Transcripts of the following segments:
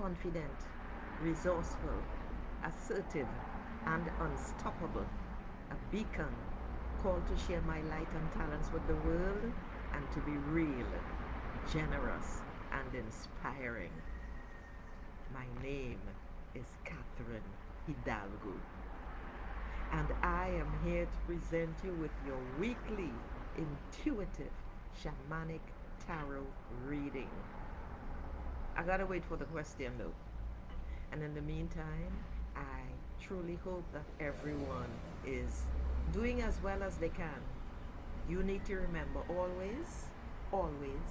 confident, resourceful, assertive, and unstoppable. A beacon called to share my light and talents with the world and to be real, generous, and inspiring. My name is Catherine Hidalgo, and I am here to present you with your weekly intuitive shamanic tarot reading. I gotta wait for the question though. And in the meantime, I truly hope that everyone is doing as well as they can. You need to remember always, always,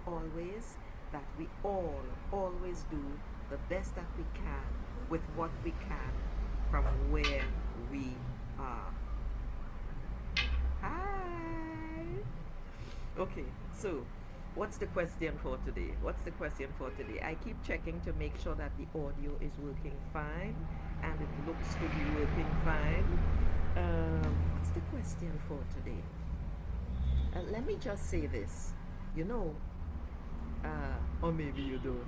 always that we all always do the best that we can with what we can from where we are. Hi. Okay, so what's the question for today? What's the question for today? I keep checking to make sure that the audio is working fine and it looks to be working fine. What's the question for today? Let me just say this. You know, or maybe you don't.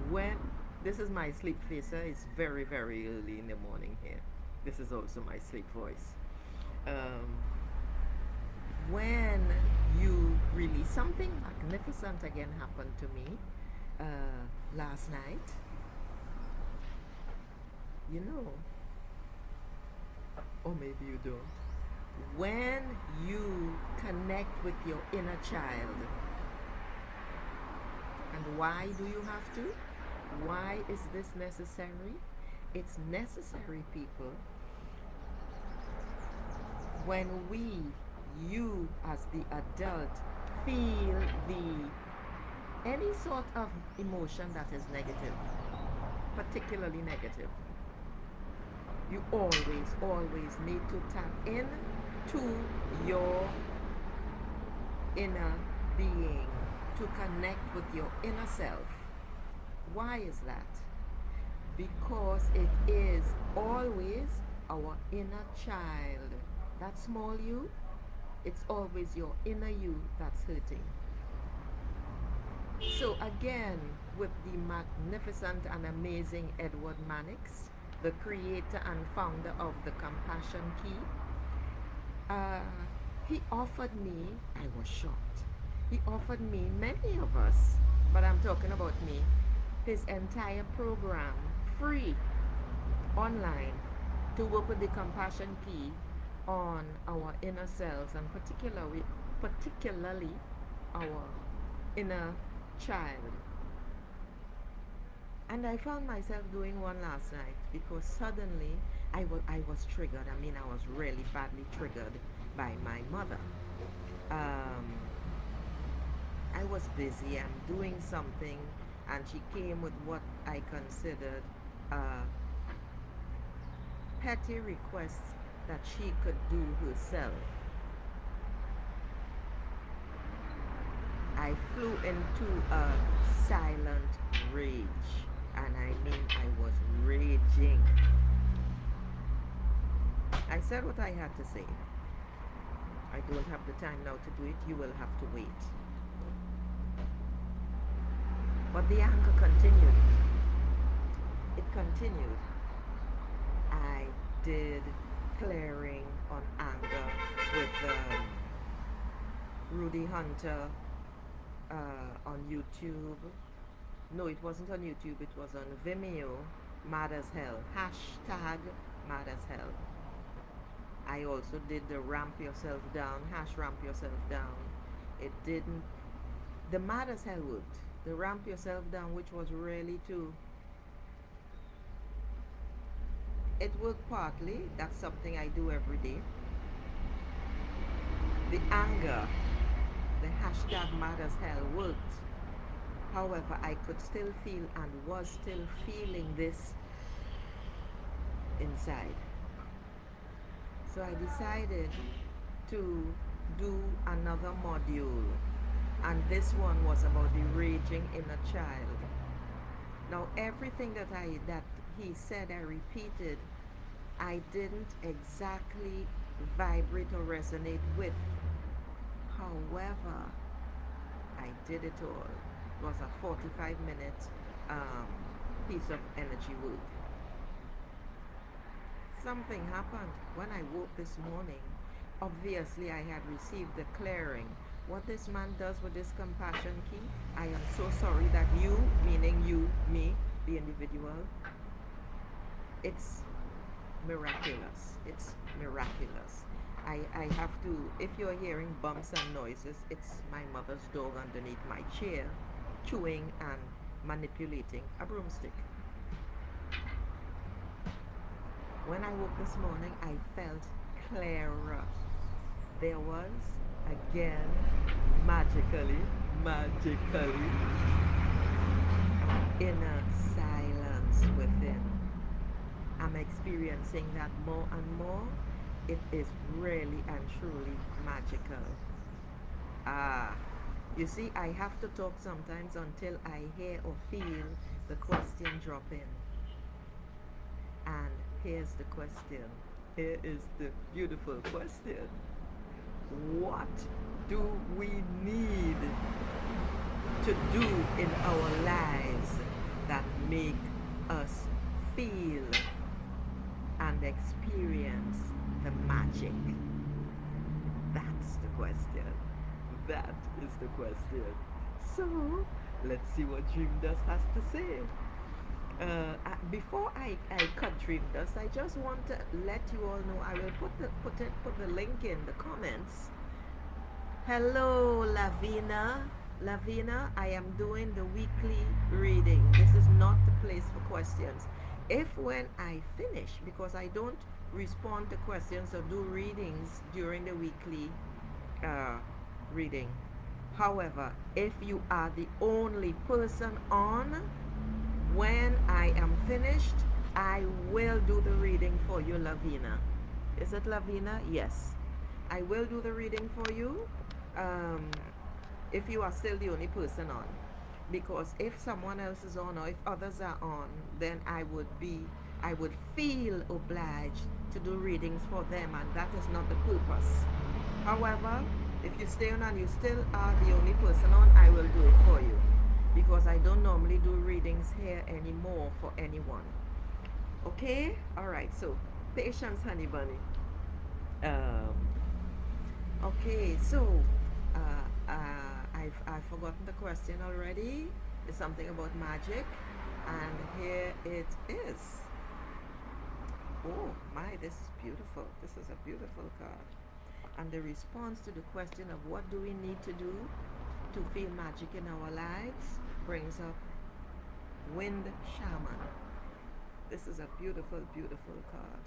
When this is my sleep facer, it's very, very early in the morning here. This is also my sleep voice. Um, when you really, something magnificent again happened to me last night. You know, or maybe you don't. When you connect with your inner child, and why do you have to? Why is this necessary? It's necessary, people, when we, you as the adult, feel any sort of emotion that is negative, particularly negative, you always, always need to tap in to your inner being, to connect with your inner self. Why is that? Because it is always our inner child. That small you, it's always your inner you that's hurting. So again, with the magnificent and amazing Edward Mannix, the creator and founder of the Compassion Key, uh, he offered me, I was shocked, he offered me, many of us, but I'm talking about me, his entire program, free, online, to work with the Compassion Key on our inner selves, and particularly our inner child. And I found myself doing one last night because suddenly I was triggered. I mean, I was really badly triggered by my mother. Um, I was busy, I'm doing something, and she came with what I considered petty requests that she could do herself. I flew into a silent rage, and I mean, I was raging. I said what I had to say. I don't have the time now to do it. You will have to wait. But the anger continued. It continued. I did clearing on anger with Rudy Hunter on YouTube. No, it wasn't on YouTube, it was on Vimeo. Mad as hell. Hashtag mad as hell. I also did the ramp yourself down, ramp yourself down. It didn't. The mad as hell worked. The ramp yourself down, which was really to. It worked partly. That's something I do every day. The anger, the hashtag mad as hell worked. However, I could still feel and was still feeling this inside. So I decided to do another module, and this one was about the raging inner child. Now everything that he said, I repeated. I didn't exactly vibrate or resonate with. However, I did it all. It was a 45-minute piece of energy work. Something happened when I woke this morning. Obviously, I had received the clearing. What this man does with this compassion key, I am so sorry that you, meaning you, me, the individual, it's miraculous. It's miraculous. I have to, if you're hearing bumps and noises, it's my mother's dog underneath my chair, chewing and manipulating a broomstick. When I woke this morning, I felt clearer. There was, again, magically, inner silence within. I'm experiencing that more and more. It is really and truly magical. Ah, you see, I have to talk sometimes until I hear or feel the question drop in. And here's the question. Here is the beautiful question. What do we need to do in our lives that make us feel and experience the magic? That's the question. That is the question. So, let's see what Dream Dust has to say. Before I cut Dream Dust, I just want to let you all know. I will put the link in the comments. Hello, Lavina, I am doing the weekly reading. This is not the place for questions. If when I finish, because I don't respond to questions or do readings during the weekly reading. However, if you are the only person on, when I am finished, I will do the reading for you, Lavina. Is it Lavina? Yes. I will do the reading for you if you are still the only person on. Because if someone else is on or if others are on, then I would feel obliged to do readings for them, and that is not the purpose. However, if you stay on and you still are the only person on, I will do it for you, because I don't normally do readings here anymore for anyone. Okay? Alright, so patience, honey bunny. Okay, so I've forgotten the question already. It's something about magic, and here it is. Oh my, this is beautiful. This is a beautiful card. And the response to the question of what do we need to do to feel magic in our lives brings up Wind Shaman. This is a beautiful, beautiful card.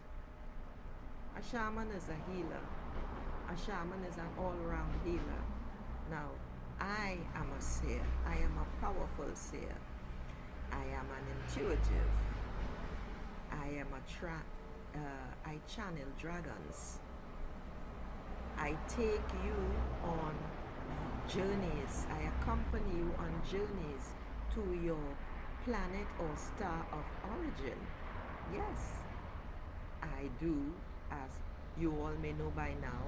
A shaman is a healer. A shaman is an all-round healer. Now, I am a seer. I am a powerful seer. I am an intuitive. I channel dragons. I take you on journeys. I accompany you on journeys to your planet or star of origin. Yes, I do, as you all may know by now,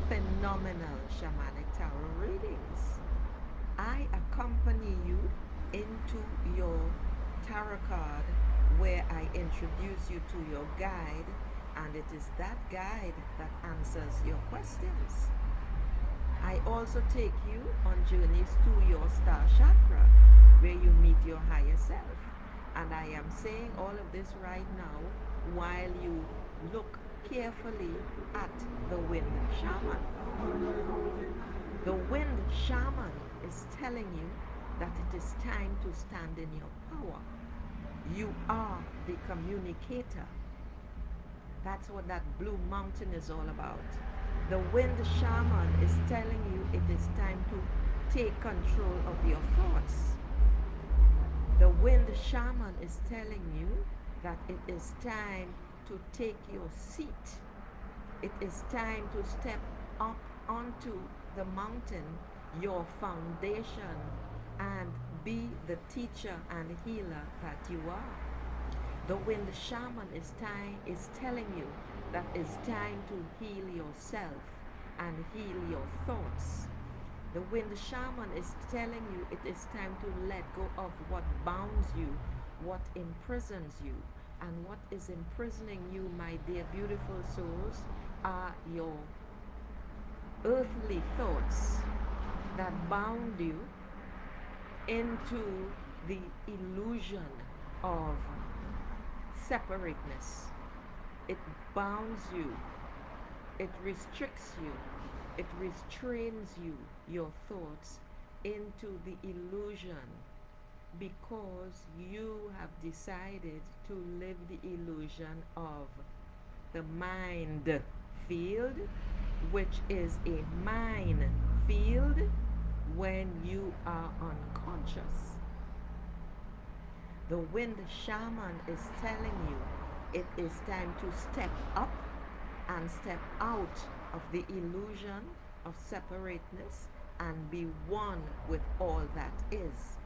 phenomenal shamanic tarot readings. I accompany you into your tarot card where I introduce you to your guide, and it is that guide that answers your questions. I also take you on journeys to your star chakra where you meet your higher self. And I am saying all of this right now while you look carefully at the Wind Shaman. The Wind Shaman is telling you that it is time to stand in your power. You are the communicator. That's what that blue mountain is all about. The Wind Shaman is telling you it is time to take control of your thoughts. The Wind Shaman is telling you that it is time to take your seat. It is time to step up onto the mountain, your foundation, and be the teacher and healer that you are. The Wind Shaman is telling you that it's time to heal yourself and heal your thoughts. The wind shaman is telling you it is time to let go of what bounds you, what imprisons you. And what is imprisoning you, my dear beautiful souls, are your earthly thoughts that bound you into the illusion of separateness. It bounds you, it restricts you, it restrains you, your thoughts, into the illusion because you have decided to live the illusion of the mind field, which is a mine field when you are unconscious. The wind shaman is telling you it is time to step up and step out of the illusion of separateness and be one with all that is.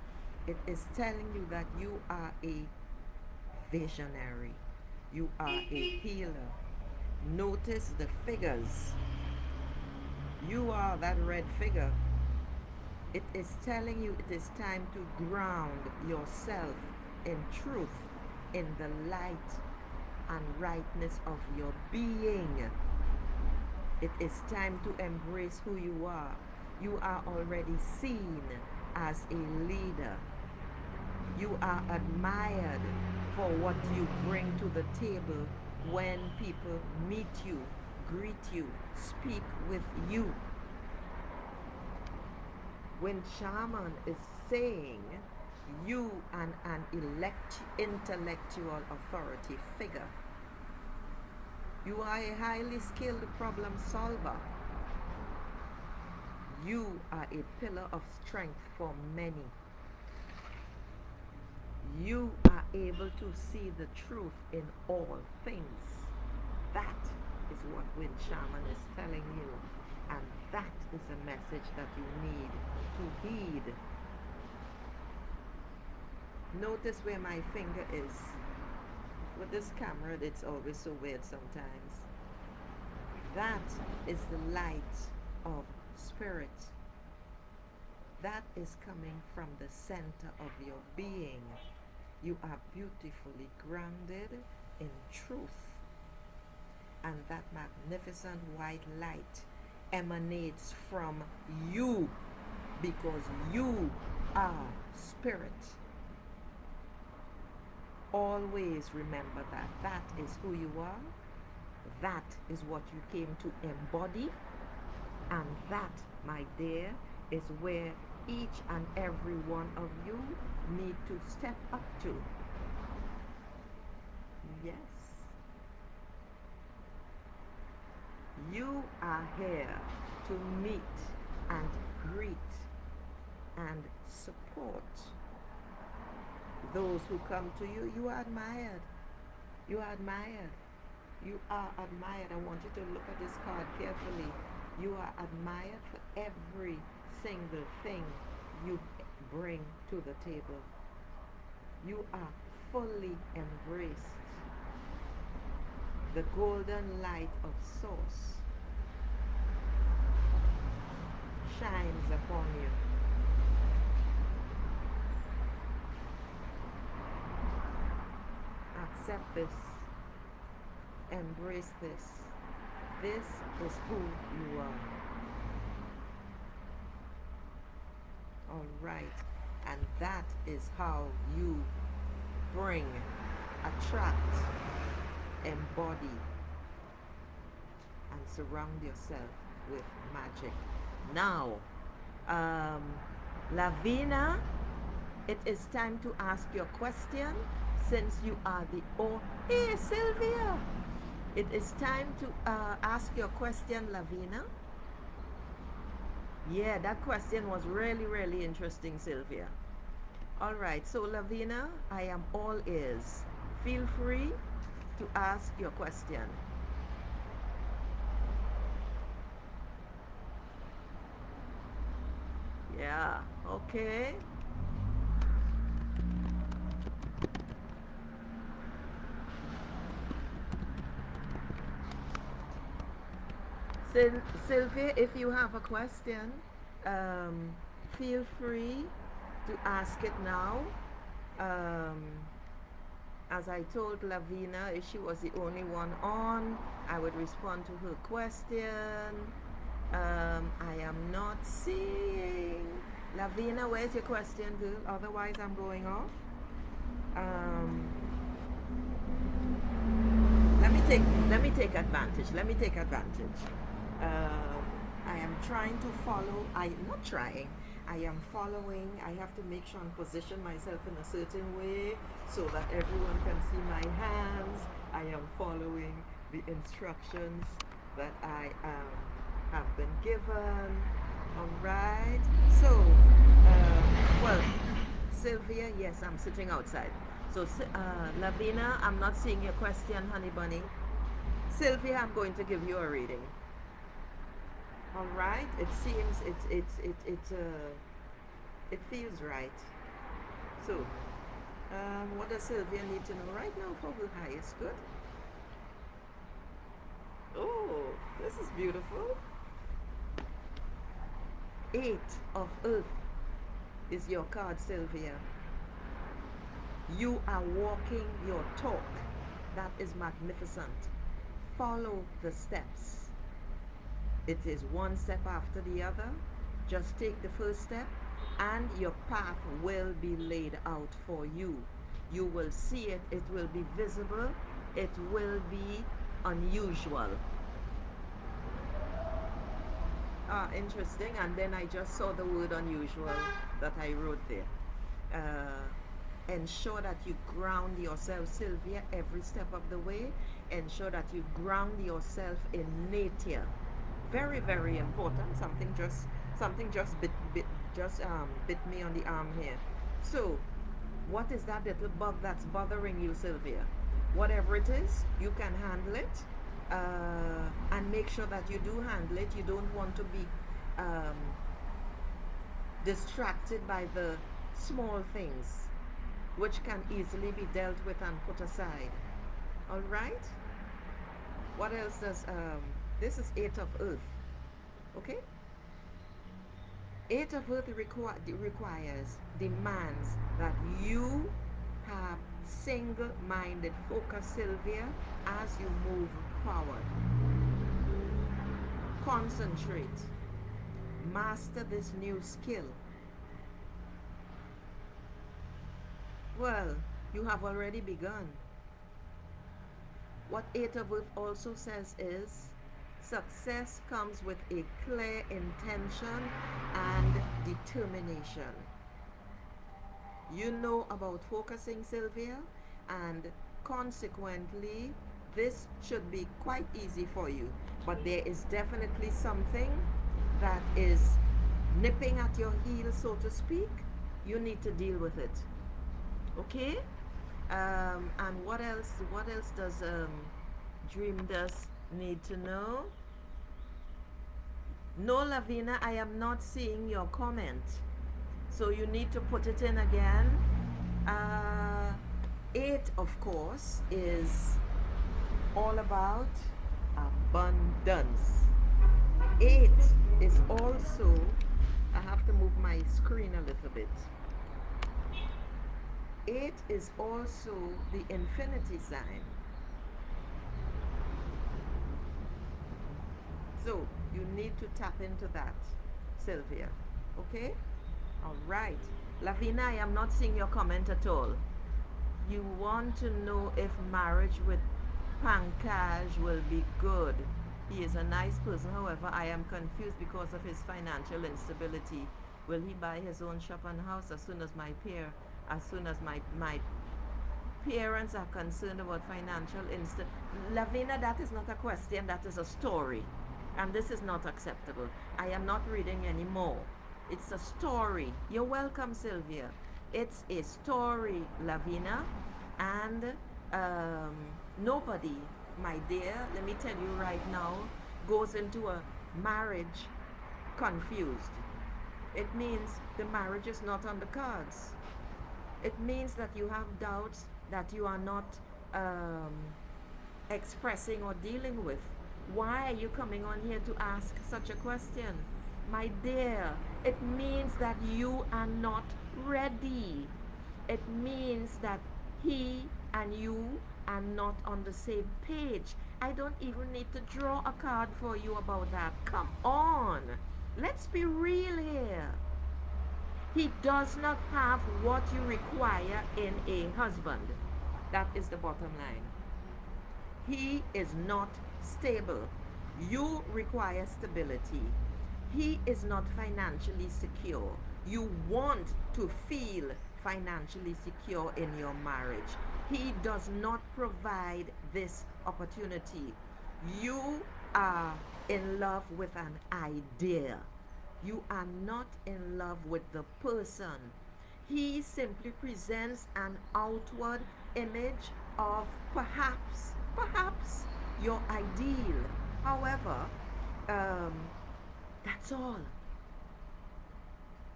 It is telling you that you are a visionary, you are a healer. Notice the figures. You are that red figure. It is telling you it is time to ground yourself in truth, in the light and rightness of your being. It is time to embrace who you are. You are already seen as a leader. You are admired for what you bring to the table when people meet you, greet you, speak with you. When shaman is saying you and an intellectual authority figure, you are a highly skilled problem solver. You are a pillar of strength for many. You are able to see the truth in all things. That is what Wind Shaman is telling you. And that is a message that you need to heed. Notice where my finger is. With this camera, it's always so weird sometimes. That is the light of spirit. That is coming from the center of your being. You are beautifully grounded in truth. And that magnificent white light emanates from you because you are spirit. Always remember that. That is who you are. That is what you came to embody. And that, my dear, is where each and every one of you need to step up to. Yes. You are here to meet and greet and support those who come to you. You are admired. You are admired. You are admired. I want you to look at this card carefully. You are admired for every single thing you bring to the table. You are fully embraced. The golden light of source shines upon you. Accept this. Embrace this. This is who you are. All right. And that is how you bring, attract, embody, and surround yourself with magic. Now, Lavina, it is time to ask your question since you are the Hey, Sylvia! It is time to ask your question, Lavina. Yeah, that question was really, really interesting, Sylvia. All right, so Lavina, I am all ears. Feel free to ask your question. Yeah, okay. Sylvia, if you have a question, Um, Feel free to ask it now. Um, as I told Lavina, if she was the only one on, I would respond to her question. I am not seeing. Lavina, where's your question, girl? Otherwise, I'm going off. Um, let me take advantage. Let me take advantage. Um, I am trying to follow. I'm not trying. I am following. I have to make sure and position myself in a certain way so that everyone can see my hands. I am following the instructions that I have been given. All right. So, well, Sylvia, yes, I'm sitting outside. So, Lavina, I'm not seeing your question, honey bunny. Sylvia, I'm going to give you a reading. All right. It seems it feels right. So, what does Sylvia need to know right now for her highest good? Oh, this is beautiful. Eight of Earth is your card, Sylvia. You are walking your talk. That is magnificent. Follow the steps. It is one step after the other. Just take the first step, and your path will be laid out for you. You will see it, it will be visible, it will be unusual. Ah, interesting. And then I just saw the word unusual that I wrote there. Ensure that you ground yourself, Sylvia, every step of the way. Ensure that you ground yourself in nature. Very, very important. Something just bit me on the arm here. So, what is that little bug that's bothering you, Sylvia? Whatever it is, you can handle it, and make sure that you do handle it. You don't want to be um, distracted by the small things, which can easily be dealt with and put aside. All right. What else does this is Eight of Earth? Okay. Eight of Earth requires, demands that you have single-minded focus, Sylvia, as you move forward. Concentrate. Master this new skill. Well, you have already begun. What Eight of Earth also says is success comes with a clear intention and determination. You know about focusing, Sylvia, and consequently, this should be quite easy for you. But there is definitely something that is nipping at your heels, so to speak. You need to deal with it. Okay? And what else? What else does Dream Dust need to know? No, Lavina, I am not seeing your comment. So you need to put it in again. Eight, of course, is all about abundance. Eight is also, I have to move my screen a little bit. Eight is also the infinity sign. So you need to tap into that, Sylvia. Okay? All right. Lavina, I am not seeing your comment at all. You want to know if marriage with Pankaj will be good. He is a nice person. However, I am confused because of his financial instability. Will he buy his own shop and house as soon as my parents are concerned about financial instability? Lavina, that is not a question, that is a story. And this is not acceptable. I am not reading anymore. It's a story. You're welcome, Sylvia. It's a story, Lavina. And nobody, my dear, let me tell you right now, goes into a marriage confused. It means the marriage is not on the cards. It means that you have doubts that you are not expressing or dealing with. Why are you coming on here to ask such a question? My dear, it means that you are not ready. It means that he and you are not on the same page. I don't even need to draw a card for you about that. Come on. Let's be real here. He does not have what you require in a husband. That is the bottom line. He is not stable. You require stability. He is not financially secure. You want to feel financially secure in your marriage. He does not provide this opportunity. You are in love with an idea. You are not in love with the person. He simply presents an outward image of perhaps your ideal. However, um, that's all.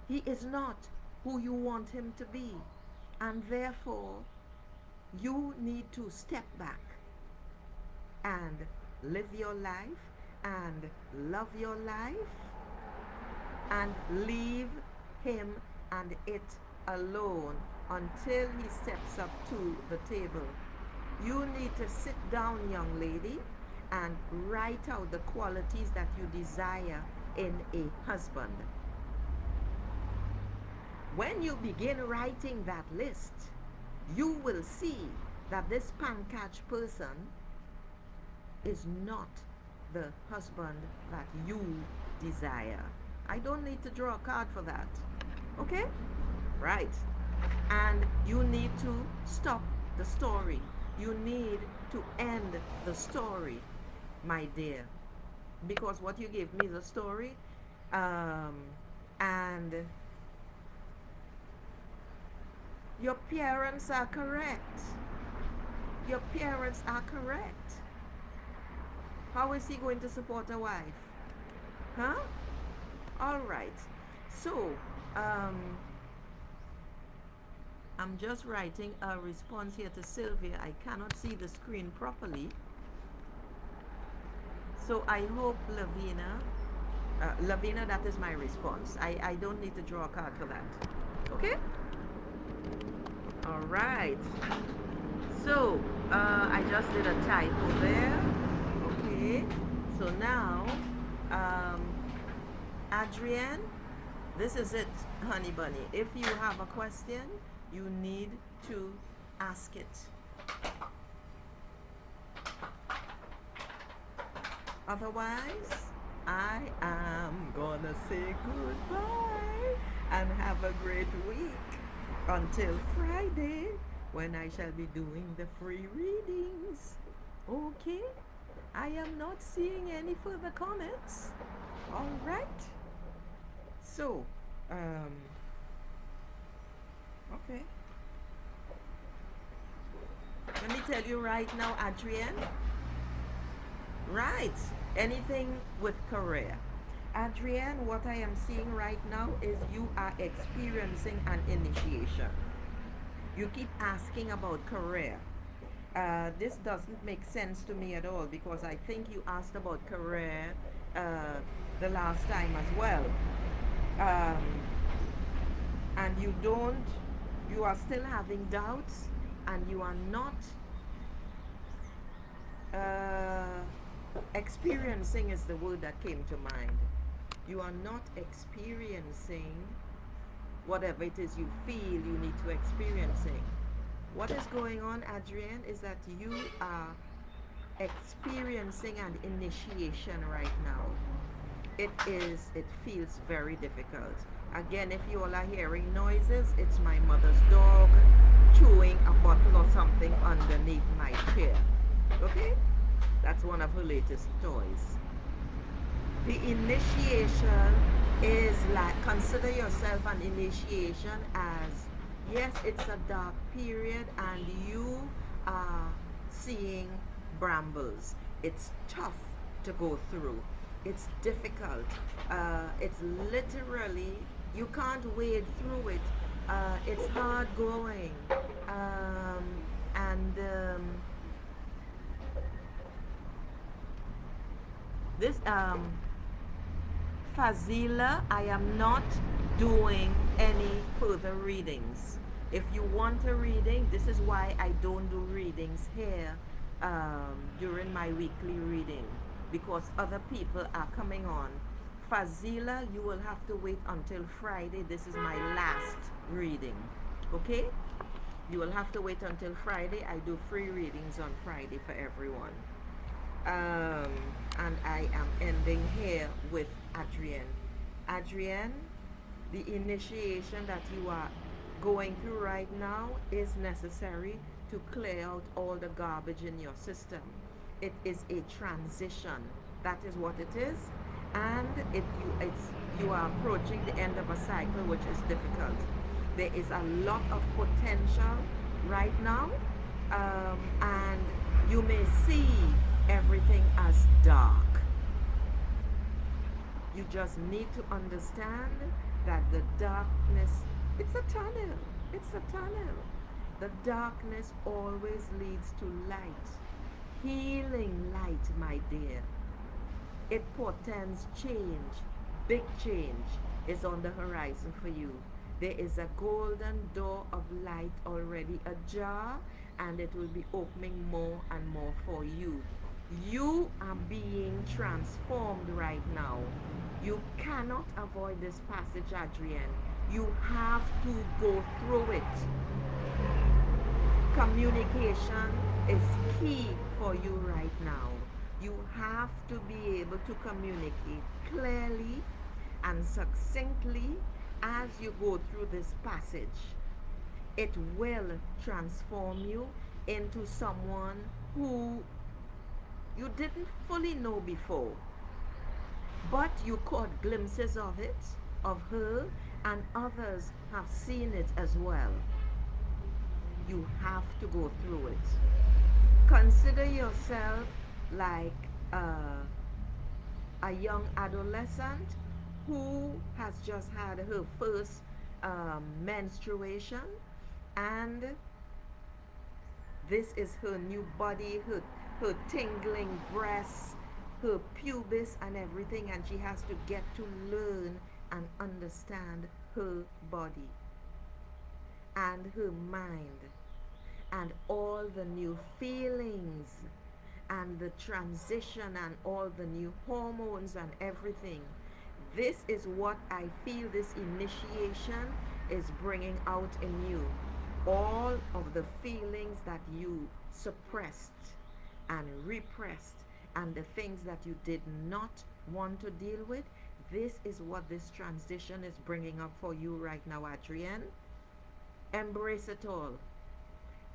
He is not who you want him to be. And therefore, you need to step back and live your life and love your life and leave him and it alone until he steps up to the table. You need to sit down, young lady, and write out the qualities that you desire in a husband. When you begin writing that list, you will see that this pancatch person is not the husband that you desire. I don't need to draw a card for that. Okay? Right. And you need to stop the story. You need to end the story, my dear. Because what you gave me is a story. And your parents are correct. Your parents are correct. How is he going to support a wife? Huh? All right. So, I'm just writing a response here to Sylvia. I cannot see the screen properly. So I hope Lavina, that is my response. I don't need to draw a card for that. Okay? All right. So, I just did a typo there. Okay. So now, Adrienne, this is it, honey bunny. If you have a question, you need to ask it. Otherwise, I am gonna say goodbye and have a great week until Friday when I shall be doing the free readings. Okay? I am not seeing any further comments. All right. So, okay. Let me tell you right now, Adrienne. Right. Anything with career. Adrienne, what I am seeing right now is you are experiencing an initiation. You keep asking about career. This doesn't make sense to me at all because I think you asked about career the last time as well. And you are still having doubts and you are not experiencing is the word that came to mind. You are not experiencing whatever it is you feel you need to experiencing. What is going on, Adrienne, is that you are experiencing an initiation right now. It feels very difficult. Again, if you all are hearing noises, it's my mother's dog chewing a bottle or something underneath my chair. Okay? That's one of her latest toys. The initiation is like, consider yourself an initiation as, yes, it's a dark period and you are seeing brambles. It's tough to go through. It's difficult. It's literally, you can't wade through it. It's hard going. This Fazila, I am not doing any further readings. If you want a reading, this is why I don't do readings here during my weekly reading, because other people are coming on. Fazila, you will have to wait until Friday. This is my last reading. Okay? You will have to wait until Friday. I do free readings on Friday for everyone. And I am ending here with Adrienne. Adrienne, the initiation that you are going through right now is necessary to clear out all the garbage in your system. It is a transition. That is what it is. And you are approaching the end of a cycle, which is difficult. There is a lot of potential right now, and you may see everything as dark. You just need to understand that the darkness, it's a tunnel. It's a tunnel. The darkness always leads to light. Healing light, my dear. It portends change. Big change is on the horizon for you. There is a golden door of light already ajar, and it will be opening more and more for you. You are being transformed right now. You cannot avoid this passage, Adrienne. You have to go through it. Communication is key for you right now. You have to be able to communicate clearly and succinctly as you go through this passage. It will transform you into someone who you didn't fully know before, but you caught glimpses of it, of her, and others have seen it as well. You have to go through it. Consider yourself like a young adolescent who has just had her first menstruation, and this is her new body, her tingling breasts, her pubis and everything, and she has to get to learn and understand her body and her mind and all the new feelings and the transition and all the new hormones and everything. This is what I feel this initiation is bringing out in you. All of the feelings that you suppressed and repressed and the things that you did not want to deal with, this is what this transition is bringing up for you right now, Adrienne. Embrace it all.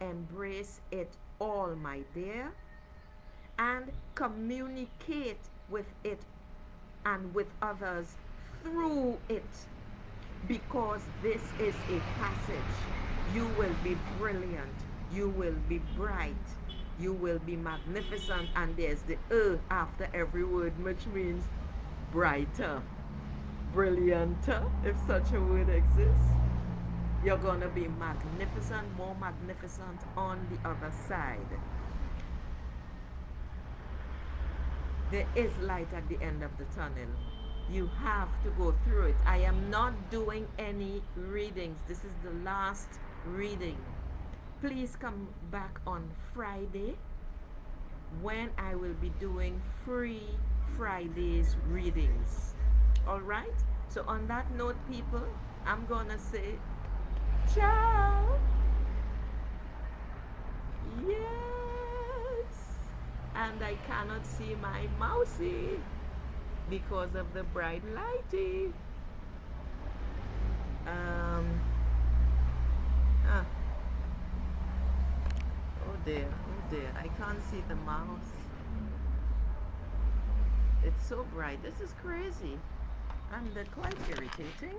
Embrace it all, my dear, and communicate with it and with others through it, because this is a passage. You will be brilliant, you will be bright, you will be magnificent, and there's the after every word, which means brighter, brillianter, if such a word exists. You're going to be magnificent, more magnificent on the other side. There is light at the end of the tunnel. You have to go through it. I am not doing any readings. This is the last reading. Please come back on Friday when I will be doing free Fridays readings. All right? So on that note, people, I'm going to say ciao. Yes. And I cannot see my mousey because of the bright lighting. Oh dear, I can't see the mouse. It's so bright. This is crazy and quite irritating.